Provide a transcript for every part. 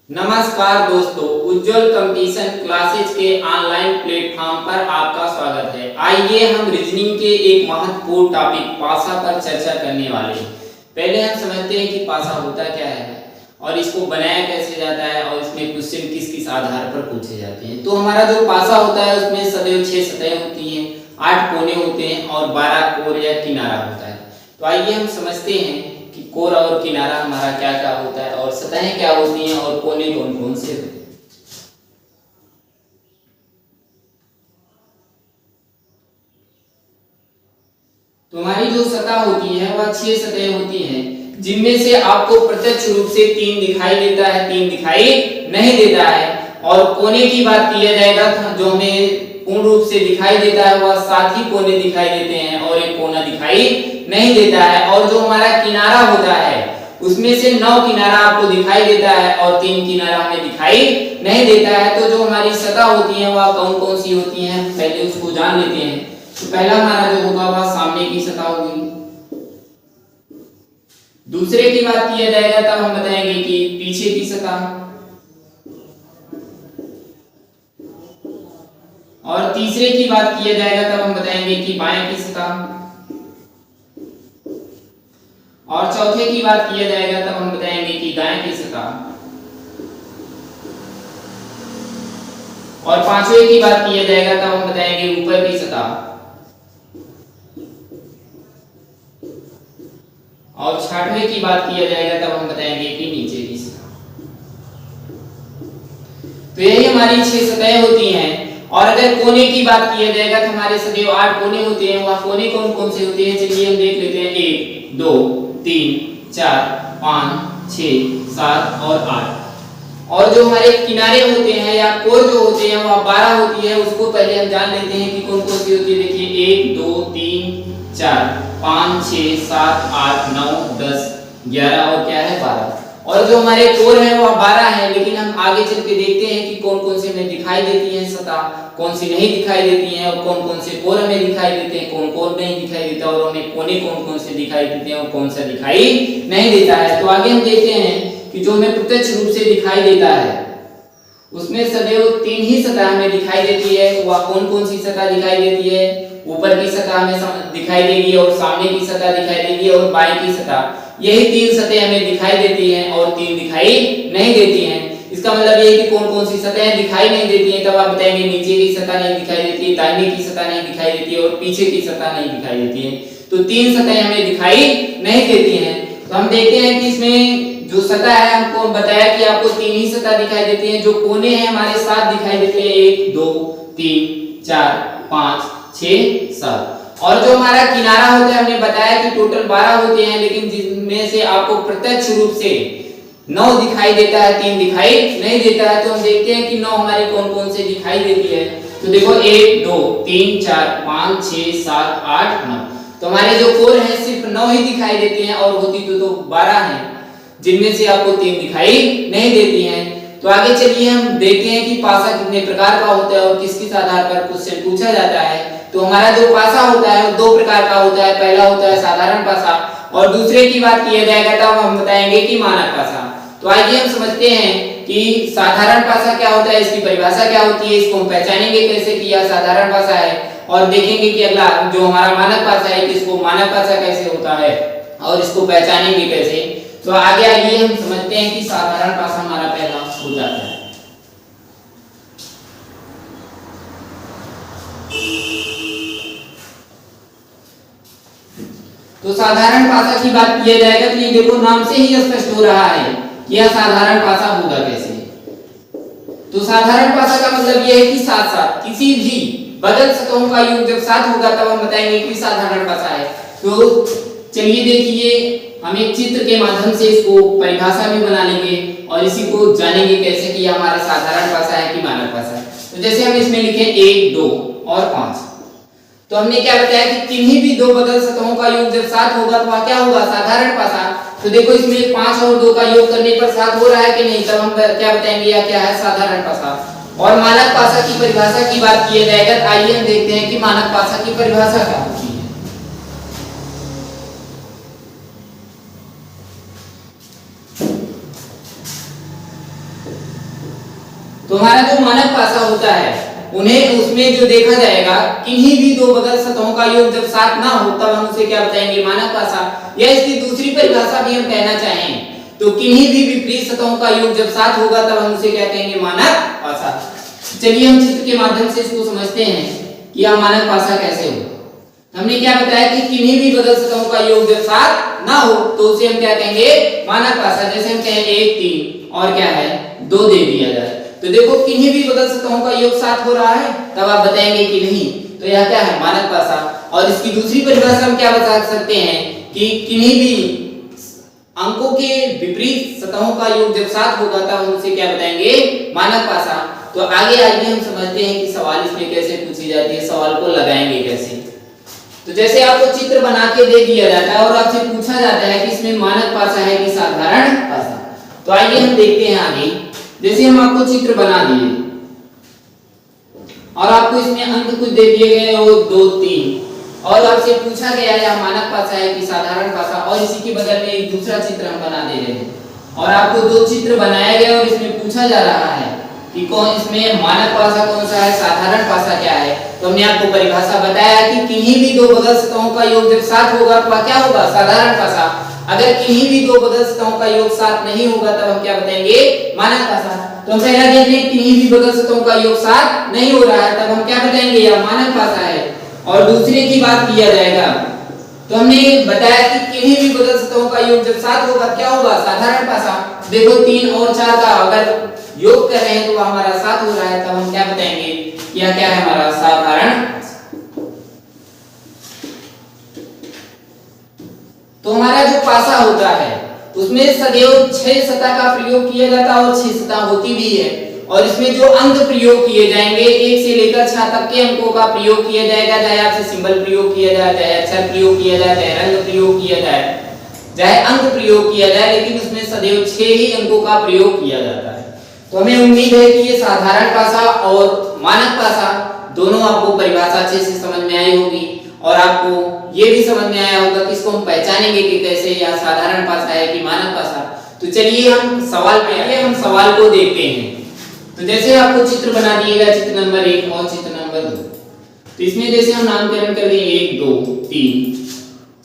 नमस्कार दोस्तों, उज्जवल competition classes के ऑनलाइन प्लेटफॉर्म पर आपका स्वागत है। आइए हम रीजनिंग के एक महत्वपूर्ण टॉपिक पासा पर चर्चा करने वाले हैं। पहले हम समझते हैं कि पासा होता क्या है और इसको बनाया कैसे जाता है और इसमें क्वेश्चन किस किस आधार पर पूछे जाते हैं। तो हमारा जो पासा होता है उसमें सदैव 6 सतहें होती हैं, 8 कोने होते हैं और 12 कोर या किनारा होता है। तो आइए हम समझते हैं कि कोर और किनारा हमारा क्या क्या होता है और सतहें क्या होती हैं और कोने कौन कौन से होते हैं। तो हमारी जो सतह होती है वह 6 सतहें होती हैं, जिनमें से आपको प्रत्यक्ष रूप से 3 दिखाई देता है, 3 दिखाई नहीं देता है। और कोने की बात किया जाएगा जो हमें पूर्ण रूप से दिखाई देता है वह 7 ही कोने दिखाई देते हैं और एक कोना दिखाई नहीं देता है। और जो हमारा किनारा होता है उसमें से 9 किनारा आपको दिखाई देता है और 3 किनारा हमें दिखाई नहीं देता है। तो जो हमारी सतह होती है वह कौन कौन सी होती हैं, पहले उसको जान लेते हैं। तो पहला हमारा जो होगा वह सामने की सतह होगी। दूसरे की बात किया जाएगा तब हम बताएंगे कि पीछे की सतह, और तीसरे की बात किया जाएगा तब हम बताएंगे कि बाएं की सतह, और चौथे की बात किया जाएगा तब हम बताएंगे कि दाएं की सतह, और पांचवे की बात किया जाएगा तब हम बताएंगे ऊपर की सतह, और छठवें की बात किया जाएगा तब हम बताएंगे कि नीचे की सतह। तो यही हमारी 6 सतहें होती हैं। और अगर कोने की बात किया जाएगा तो हमारे सदैव 8 कोने होते हैं। वह कोने कौन कौन से होते हैं, चलिए हम देख लेते हैं। 1 2 3 4 5 6 7 और 8। और जो हमारे किनारे होते हैं या कोर जो होते हैं वह 12 होती है। उसको पहले हम जान लेते हैं कि कौन कौन सी होती है। देखिए 1 2 3 4 5 6 7 8 9 10 11 और क्या है 12। और जो हमारे कोर है वह 12 है, लेकिन हम आगे चल के देखते हैं कि कौन कौन से हमें दिखाई देती है सतह, कौन सी नहीं दिखाई देती है, और कौन कौन से कोर हमें दिखाई देते हैं, कौन कोर नहीं दिखाई देता, और हमें कोने कौन कौन से दिखाई देते हैं और कौन सा दिखाई नहीं देता है। तो आगे हम देखते हैं कि जो हमें प्रत्यक्ष रूप से दिखाई देता है उसमें सदैव 3 ही सतह हमें दिखाई देती है। वह कौन कौन सी सतह दिखाई देती है, ऊपर की सतह हमें दिखाई देगी और सामने की सतह दिखाई देगी और बाएं की सतह। यही 3 सतहें हमें दिखाई देती हैं और 3 दिखाई नहीं देती हैं। इसका मतलब ये है कि कौन कौन सी सतहें दिखाई नहीं देती हैं, तब आप बताएंगे नीचे की सतह नहीं दिखाई देती है, दाहिने की सतह नहीं दिखाई देती है और पीछे की सतह नहीं दिखाई देती है। तो 3 सतहें हमें दिखाई नहीं देती हैं। तो हम देखते हैं कि इसमें जो सतह है हमको बताया कि आपको 3 ही सतह दिखाई देती हैं। जो कोने हैं हमारे 7 दिखाई देते हैं, 1 2 3 4 5 6 7। और जो हमारा किनारा होता है हमने बताया कि टोटल 12 होते हैं, लेकिन जिनमें से आपको प्रत्यक्ष रूप से 9 दिखाई देता है, 3 दिखाई नहीं देता है। तो हम देखते हैं कि 9 हमारी कौन कौन से दिखाई देती है। तो देखो 1 2 3 4 5 6 7 8 9। तो हमारे जो कोर है सिर्फ 9 ही दिखाई देते हैं और होती तो 12 है, जिनमें से आपको 3 दिखाई नहीं देती हैं। तो आगे चलिए हम देखते हैं कि पासा कितने प्रकार का होता है और किस किस आधार पर क्वेश्चन पूछा जाता है। तो हमारा जो पासा होता है वो 2 प्रकार का होता है। पहला होता है साधारण पासा और दूसरे की बात किया जाएगा तब हम बताएंगे कि मानक पासा। तो आइए हम समझते हैं कि साधारण पासा क्या होता है, इसकी परिभाषा क्या होती है, इसको हम पहचानेंगे कैसे कि यह साधारण पासा है, और देखेंगे कि अगला जो हमारा मानक पासा है इसको मानक पासा कैसे होता है और इसको पहचानेंगे कैसे। तो आगे आइए हम समझते हैं कि साधारण पासा हमारा पहला हो जाता है। तो साधारण पासा की बात किया जाएगा तो ये देखो नाम से ही स्पष्ट हो रहा है कि यह साधारण पासा होगा कैसे। तो साधारण पासा का मतलब यह है कि साथ साथ किसी भी बदल सतहों का योग जब साथ होगा तब हम बताएंगे कि साधारण पासा है। तो चलिए देखिए हम एक चित्र के माध्यम से इसको परिभाषा भी बना लेंगे और इसी को जानेंगे कैसे कि यह हमारा साधारण पासा है कि मानक पासा है। तो जैसे हम इसमें लिखे 1 2 और 5, तो हमने क्या बताया कि किन्हीं भी 2 बदल सतहों का योग जब 7 होगा तो वह क्या होगा, साधारण पासा। तो देखो इसमें 5 और 2 का योग करने पर 7 हो रहा है कि नहीं, तब हम क्या बताएंगे यह क्या है, साधारण पासा। और मानक पासा की परिभाषा की बात किया जाएगा तो आइए हम देखते हैं कि मानक पासा की परिभाषा क्या होती है। तो हमारा जो मानक पासा होता है उन्हें उसमें जो देखा जाएगा किन्हीं भी दो बगल सतहों का योग जब 7 ना हो तब हम उसे क्या बताएंगे मानक पासा। या इसकी दूसरी परिभाषा भी हम कहना चाहें तो किन्हीं भी विपरीत सतहों का योग जब 7 होगा तब हम उसे क्या कहेंगे मानक पासा। चलिए हम चित्र के माध्यम से इसको समझते हैं कि यह मानक पासा कैसे हो। हमने क्या बताया कि किन्हीं भी बगल सतहों का योग जब 7 ना हो तो उसे हम क्या कहेंगे मानक पासा। जैसे हम कहें 1 3 और क्या है 2 दे दिया जाए तो देखो किन्हीं भी बगल सतहों का योग 7 हो रहा है तब आप बताएंगे कि नहीं, तो यह क्या है मानक पासा। और इसकी दूसरी परिभाषा हम क्या बता सकते हैं कि किन्हीं भी अंकों के विपरीत सतहों का योग जब 7 होगा तब हम उसे क्या बताएंगे मानक पासा। तो आगे आइए हम समझते हैं कि सवाल इसमें कैसे पूछी जाती है, सवाल को लगाएंगे कैसे। तो जैसे आपको चित्र बना के दे दिया जाता है और आपसे पूछा जाता है कि इसमें मानक पासा है कि साधारण पासा, तो आइए हम देखते हैं आगे। जैसे हम आपको चित्र बना दिए और आपको इसमें अंक कुछ दे दिए गए वो 2 3 और आपसे पूछा गया यह मानक पासा है कि साधारण पासा, और इसी के बगल में एक दूसरा चित्र हम बना दे रहे हैं और आपको 2 चित्र बनाया गया और इसमें पूछा जा रहा है कि कौन इसमें मानक पासा कौन सा है, साधारण पासा क्या है। तो हमने आपको परिभाषा बताया कि किन्हीं भी दो बगल सतहों का योग जब 7 होगा तो क्या होगा साधारण पासा। अगर किन्हीं भी दो बगल सतहों का योग 7 नहीं होगा तब हम क्या बताएंगे मानक पासा। तो हम पहला देख लें किन्हीं भी बगल सतहों का योग 7 नहीं हो रहा है तब हम क्या बताएंगे यह मानक पासा है। और दूसरे की बात किया जाएगा तो हमने बताया कि किन्हीं भी बगल सतहों का योग जब 7 होगा क्या होगा साधारण पासा। देखो 3 और 4 का अगर योग कर रहे हैं तो वह हमारा 7 हो रहा है तब हम क्या बताएंगे यह क्या है हमारा साधारण। तो हमारा जो पासा होता है उसमें सदैव 6 सतह का प्रयोग किया जाता है और 6 सतह होती भी है। और इसमें जो अंक प्रयोग किए जाएंगे 1 से लेकर 6 तक के अंकों का प्रयोग किया जाएगा, चाहे आपसे सिंबल प्रयोग किया जाए, चाहे अक्षर प्रयोग किया जाए, चाहे रंग प्रयोग किया जाए, चाहे अंक प्रयोग किया जाए, लेकिन उसमें सदैव 6 ही अंकों का प्रयोग किया जाता है। तो हमें उम्मीद है कि ये साधारण पासा और मानक पासा दोनों आपको परिभाषा अच्छे से समझ में आई होगी और आपको ये भी समझ में आया होगा कि इसको हम पहचानेंगे कि कैसे यह साधारण पासा है कि मानक पासा। तो चलिए हम सवाल पे आइए, हम सवाल को देखते हैं। तो जैसे आपको चित्र बना दिएगा चित्र नंबर 1 और चित्र नंबर 2, तो इसमें जैसे हम नामकरण कर देंगे 1 2 3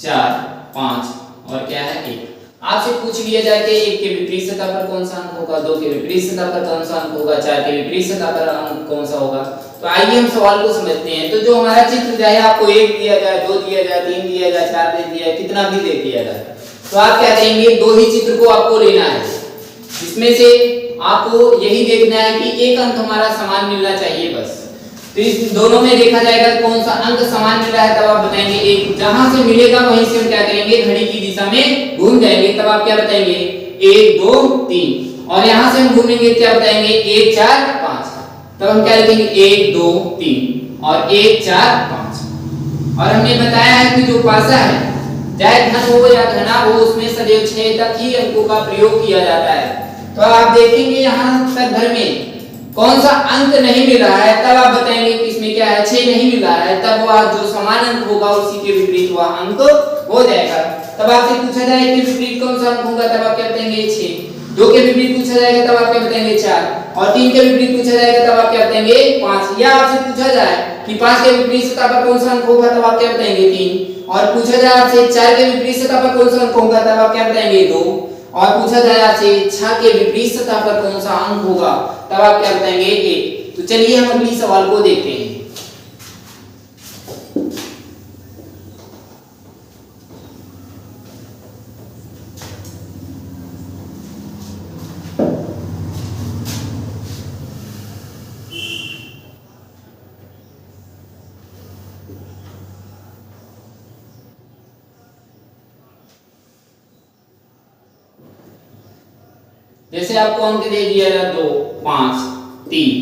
4 5 और क्या है 1। आपसे पूछ लिया जाए कि 1 के विपरीत सतह पर कौन सा अंक होगा, 2 के विपरीत सतह पर कौन सा अंक होगा, 4 के विपरीत सतह पर अंक कौन सा होगा। तो आइए हम सवाल को समझते हैं। तो जो हमारा चित्र चाहे आपको 1 दिया जाए, 2 दिया जाए, 3 दिया जाए, 4 दे दिया जाए, कितना भी दे दिया जाए, तो आप क्या करेंगे 2 ही चित्र को आपको लेना है। इसमें से आपको यही देखना है कि एक अंक हमारा समान मिलना चाहिए बस। तो इस दोनों में देखा जाएगा कौन सा अंक समान मिल रहा है तब आप बताएंगे 1। जहां से मिलेगा वहीं से हम क्या करेंगे घड़ी की दिशा में घूम जाएंगे, तब आप क्या बताएंगे 1 2 3। और यहां से हम घूमेंगे क्या बताएंगे 1 4 5, तब हम क्या लिखेंगे 1 2 3 और 1 4 5। और हमने बताया है कि जो पासा है चाहे घन हो या घना हो उसमें सदैव 6 तक ही अंकों का प्रयोग किया जाता है। तो आप देखेंगे यहाँ तक भर में कौन सा अंक नहीं मिल रहा है तब आप बताएंगे कि इसमें क्या है 6 नहीं मिल रहा है, तब वह जो समान अंक होगा उसी के विपरीत वह अंक हो जाएगा। तब आपसे पूछा जाए कि विपरीत कौन सा अंक होगा तब आप क्या बताएंगे 6। 2 के विपरीत पूछा जाएगा तब आप क्या बताएंगे 4 और 3 के विपरीत पूछा जाएगा तब आप क्या बताएंगे 5। या आपसे पूछा जाए कि 5 के विपरीत सतह पर कौन सा अंक होगा तब आप क्या बताएंगे 3। और पूछा जाए आपसे 4 के विपरीत सतह पर कौन सा अंक होगा तब आप क्या बताएंगे 2। और पूछा जाए आपसे 6 के विपरीत सतह पर कौन सा अंक होगा तब आप क्या बताएंगे 1। तो चलिए हम अगली सवाल को देखते हैं। जैसे आपको अंक दे दिया जाए 2 5 3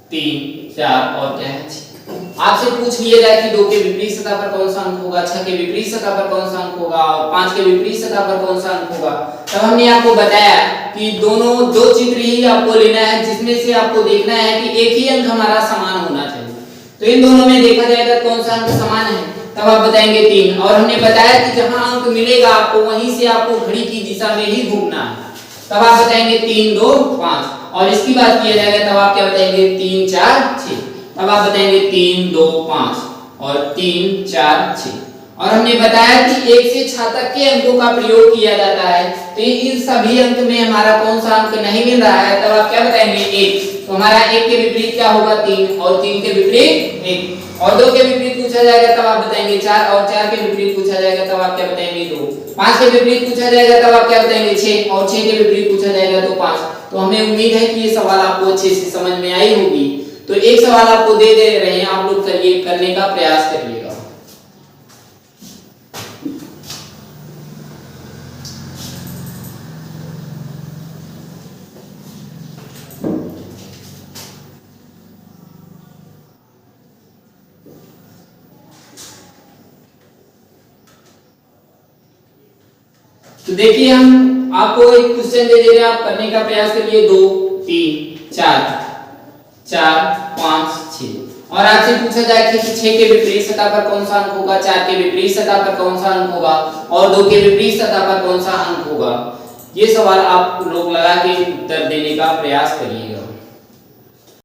3 4 और क्या है 6। आपसे पूछ लिया जाए कि 2 के विपरीत सतह पर कौन सा अंक होगा, 6 के विपरीत सतह पर कौन सा अंक होगा और 5 के विपरीत सतह पर कौन सा अंक होगा। तब हमने आपको बताया कि दोनों 2 चित्र ही आपको लेना है जिसमें से आपको देखना है कि एक ही अंक हमारा समान होना चाहिए। तो इन दोनों में देखा जाएगा कौन सा अंक समान है तब आप बताएंगे 3। और हमने बताया कि जहां अंक मिलेगा आपको वहीं से आपको घड़ी की दिशा में ही घूमना है। तब आप बताएंगे 3 2 5। और इसकी बात किया जाएगा तब आप क्या बताएंगे 3 4 6। तब आप बताएंगे 3 2 5 और 3 4 6। और हमने बताया कि 1 से 6 तक के अंकों का प्रयोग किया जाता है, तो इन सभी अंक में हमारा कौन सा अंक नहीं मिल रहा है, तब आप क्या बताएंगे 1। तो हमारा 1 के विपरीत क्या होगा 3, और 3 के विपरीत 1, और 2 के विपरीत पूछा जाएगा तब आप बताएंगे 4, और 4 के विपरीत पूछा जाएगा तब आप क्या बताएंगे 2, 5 के विपरीत पूछा जाएगा तब आप क्या बताएंगे 6, और 6 के विपरीत पूछा जाएगा तो 5। तो हमें उम्मीद है कि ये सवाल आपको अच्छे से समझ में आई होगी। तो एक सवाल आपको दे रहे हैं, आप लोग करिए, करने का प्रयास करिएगा। तो देखिए हम आपको एक क्वेश्चन दे रहे हैं, आप करने का प्रयास करिए। 2 3 4 4 5 6, और आपसे पूछा जाए कि 6 के विपरीत सतह पर कौन सा अंक होगा, 4 के विपरीत सतह पर कौन सा अंक होगा, और 2 के विपरीत सतह पर कौन सा अंक होगा। ये सवाल आप लोग लगा के उत्तर देने का प्रयास करिएगा।